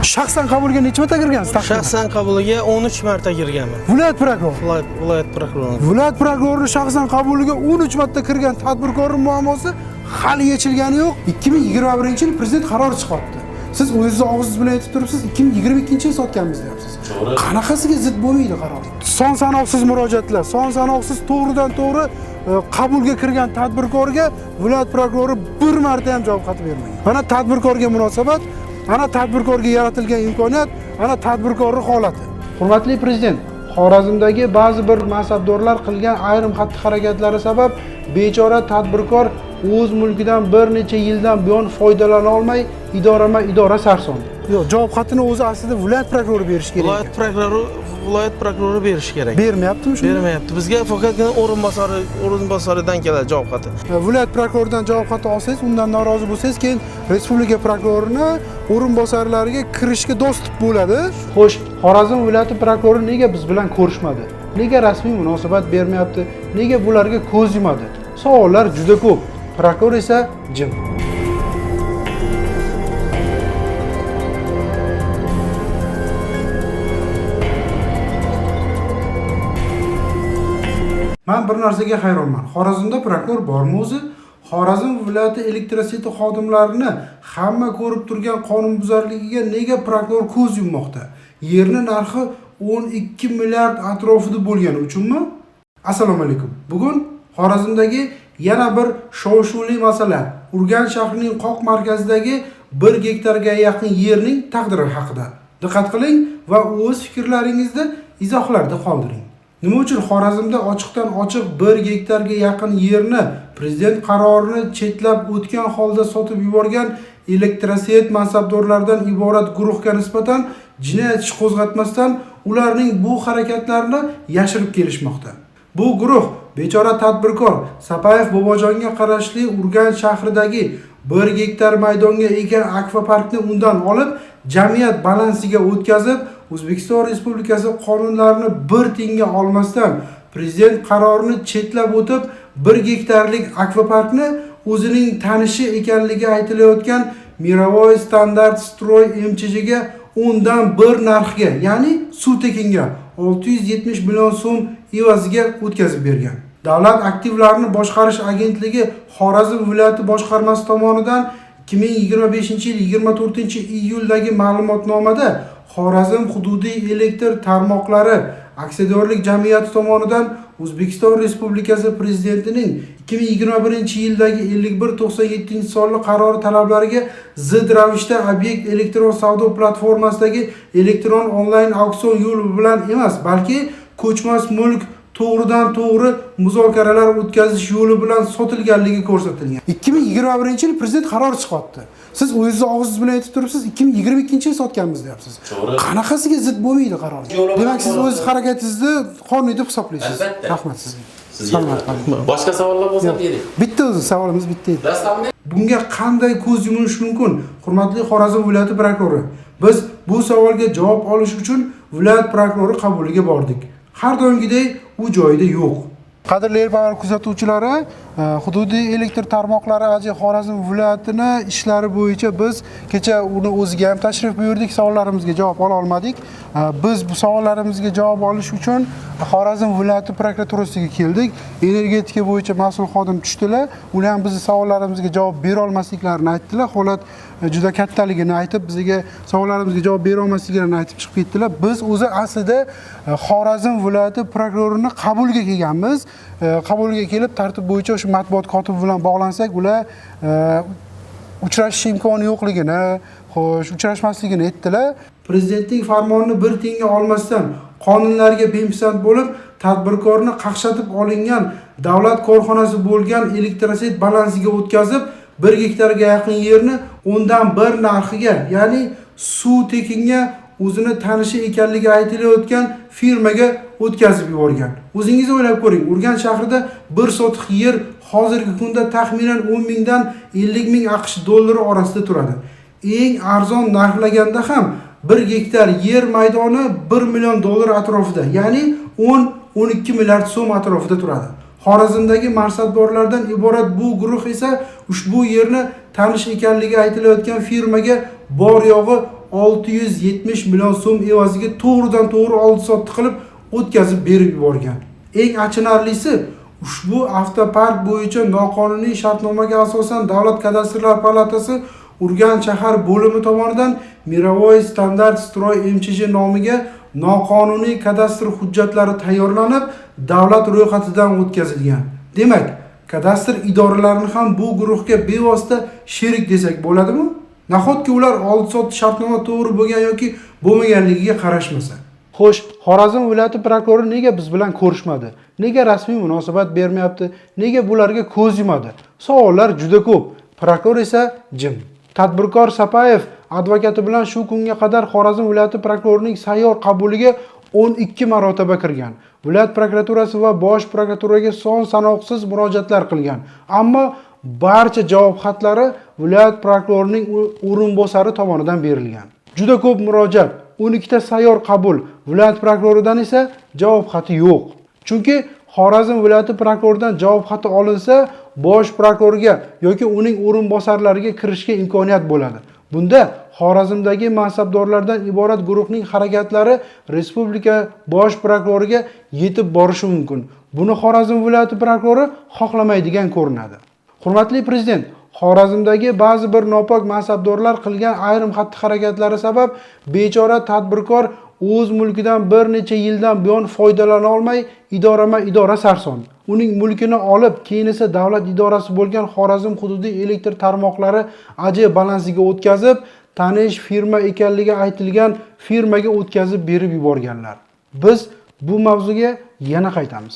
Shaxsan qabulga necha marta kirgansiz? Shaxsan qabuliga 13 marta kirganman. Viloyat prokurori. Viloyat prokurori. Viloyat prokurori shaxsan qabuliga 13 marta kirgan tadbirkorning muammosi hali yechilgani yo'q. 2021-yil prezident qarori chiqardi. Siz o'zingiz og'zingiz bilan aytib turibsiz, 2022-yil sotganmiz deyapsiz. Qanaqasiga zid bo'lmaydi qaror? Son sanoqsiz murojaatlar, son sanoqsiz to'g'ridan-to'g'ri qabulga kirgan tadbirkorga viloyat prokurori bir marta ham javob xati bermagan. Mana tadbirkorga munosabat, ana tadbirkorga yaratilgan imkoniyat, ana tadbirkorning holati. Hurmatli prezident, Xorazmdagi ba'zi bir mansabdorlar qilgan ayrim xatti-harakatlari sabab bechora tadbirkor o'z mulkidan bir necha yildan buyon foydalana olmay idora sarson. Yo'q, javob xatini o'zi aslida viloyat prokurori berish kerak. Viloyat prokurori berish kerak. Bermayaptimi shuni? Bermayapti. Bizga faqatgina o'rinbosaridan keladi javob xati. Viloyat prokuroridan javob xati olsangiz, undan norozi bo'lsangiz, keyin respublika prokurorini o'rinbosarlariga kirishga dostуп bo'ladi. Xo'sh, Xorazm viloyati prokurori nega biz bilan ko'rishmadi? Nega rasmiy munosabat bermayapti? Nega bularga ko'z yumadi? Savollar juda ko'p. Prokuror esa jim. Men bir narsaga hayronman. Xorazmda prokuror bormi o'zi? Xorazm viloyati elektroseti xodimlarini hamma ko'rib turgan qonunbuzarligiga nega prokuror ko'z yummoqda? Yerning narxi 12 milliard atrofida bo'lgani uchunmi? Assalomu alaykum. Bugun Xorazmdagi yana bir shov-shuvli masala. Urganch shahrining qoq markazidagi 1 gektarga yaqin yerning taqdiri haqida. Diqqat qiling va o'z fikrlaringizni izohlarda qoldiring. Nima uchun Xorazmda ochiqdan ochiq 1 gektarga yaqin yerni prezident qarorini chetlab o'tgan holda sotib yuborgan elektroset mansabdorlaridan iborat guruhga nisbatan jinoyat ishi qo'zg'atmasdan ularning bu harakatlarini yashirib kelishmoqda. Bu guruh bechora tadbirkor Sapayev Bobojonga qarashli Urganch shahridagi 1 gektar maydonga ega akvaparkni undan olib, jamiyat balansiga o'tkazib, O'zbekiston Respublikasi qonunlarini bir tiyinga olmasdan prezident qarorini chetlab o'tib, 1 gektarlik akvaparkni o'zining tanishi ekanligi aytilayotgan Mirovoy Standart Stroy MCHga 10 dan 1 narxga, ya'ni suv tekinga 670 million so'm evaziga o'tkazib bergan. Davlat aktivlarini boshqarish agentligi Xorazm viloyati boshqarmasi tomonidan 2025-yil 24-iyuldagi ma'lumotnomada Xorazm hududiy elektr tarmoqlari aksiyadorlik jamiyati tomonidan O'zbekiston Respublikasi prezidentining 2021-yildagi 5197-sonli qarori talablariga zid ravishda obyekt elektron savdo platformasidagi elektron onlayn auksion yo'li bilan emas, balki ko'chmas mulk to'g'ridan-to'g'ri muzokaralar o'tkazish yo'li bilan sotilganligi ko'rsatilgan. 2021-yil prezident qarori chiqardi. Siz o'zingiz og'zingiz bilan aytib turibsiz, 2022-yil sotganmiz deyapsiz. Qanaqasiga zid bo'lmaydi qaror? Demak, siz o'z harakatingizni qonuniy deb hisoblaysiz. Rahmat sizga. Boshqa savollar bo'lsa bering. Bitta o'zi savolimiz bitta edi. Bunga qanday ko'z yumish mumkin? Hurmatli Xorazm viloyati prokurori, biz bu savolga javob olish uchun viloyat prokurori qabuliga bordik. Har doimgidek u joyida yo'q. Qadrli el-bavar kuzatuvchilari, hududiy elektr tarmoqlari AJ Xorazm viloyatini ishlari bo'yicha biz kecha uni o'ziga ham tashrif buyurdik, savollarimizga javob ola olmadik. Biz bu savollarimizga javob olish uchun Xorazm viloyati prokuraturasiga keldik. Energetika bo'yicha mas'ul xodim tushdilar. Ular ham bizning savollarimizga javob bera olmasliklarini aytdilar. Holat juda kattaligini aytib, bizga savollarimizga javob bera olmasliklarini aytib chiqib ketdilar. Biz o'zi aslida Xorazm viloyati prokurorini qabulga kelganmiz. Qabulga kelib tartib bo'yicha o'sha matbuot kotibi bilan bog'lansak, ular uchrashish imkoni yo'qligini, xo'sh, uchrashmasligini aytdilar. Prezidentning farmonini bir tiyinga olmasdan qonunlarga bepisand bo'lib, tadbirkorni qaqshatib olingan davlat korxonasi bo'lgan elektroset balansiga o'tkazib, 1 gektarga yaqin yerni 10 dan 1 narxiga, ya'ni suv tekinga o'zini tanishi ekanligi aytilayotgan firmaga o'tkazib yuborgan. O'zingiz o'ylab ko'ring, Urganch shahrida 1 sotiq yer hozirgi kunda taxminan 10 mingdan 50 ming AQSh dollari orasida turadi. Eng arzon narxlaganda ham 1 gektar yer maydoni 1 million dollar atrofida, ya'ni 10-12 milliard so'm atrofida turadi. Xorazmdagi mansabdorlardan iborat bu guruh esa ushbu yerni tanish ekanligi aytilayotgan firmaga bor yo'g'i 670 million so'm evaziga to'g'ridan to'g'ri oldi-sotdi qilib o'tkazib berib yuborgan. Eng achinarlisi, ushbu avtopark bo'yicha noqonuniy shartnomaga asosan Davlat kadastrlar palatasi Urganch shahar bo'limi tomonidan Mirovoy standart stroy MChJ nomiga noqonuniy kadastr hujjatlari tayyorlanib, davlat ro'yxatidan o'tkazilgan. Demak, kadastr idoralarini ham bu guruhga bevosita sherik desak bo'ladimi? Nahotki ular oldi-sotdi shartnoma to'g'ri bo'lgan yoki bo'lmaganligiga qarashmasa. Xo'sh, Xorazm viloyati prokurori nega biz bilan ko'rishmadi? Nega rasmiy munosabat bermayapti? Nega bularga ko'z yumadi? Savollar juda ko'p. Prokuror esa jim. Tadbirkor Sapayev advokati bilan shu kunga qadar Xorazm viloyati prokurorining sayyor qabuliga 12 marotaba kirgan. Viloyat prokuraturasi va bosh prokuraturaga son sanoqsiz murojaatlar qilgan. Ammo barcha javob xatlari viloyat prokurorining o'rinbosari tomonidan berilgan. Juda ko'p murojaat, 12 ta sayyor qabul, viloyat prokuroridan esa javob xati yo'q. Chunki Xorazm viloyati prokuroridan javob xati olinsa, bosh prokurorga yoki uning o'rinbosarlariga kirishga imkoniyat bo'ladi. Bunda Xorazmdagi mansabdorlardan iborat guruhning harakatlari respublika bosh prokuroriga yetib borishi mumkin. Buni Xorazm viloyati prokurori xohlamaydigan ko'rinadi. Hurmatli prezident, Xorazmdagi ba'zi bir nopok mansabdorlar qilgan ayrim xatti-harakatlari sabab bechora tadbirkor o'z mulkidan bir necha yildan buyon foydalana olmay idora sarson. Uning mulkini olib, keyin esa davlat idorasi bo'lgan Xorazm hududiy elektr tarmoqlari AJ balansiga o'tkazib, tanish firma ekanligi aytilgan firmaga o'tkazib berib yuborganlar. Biz bu mavzuga yana qaytamiz.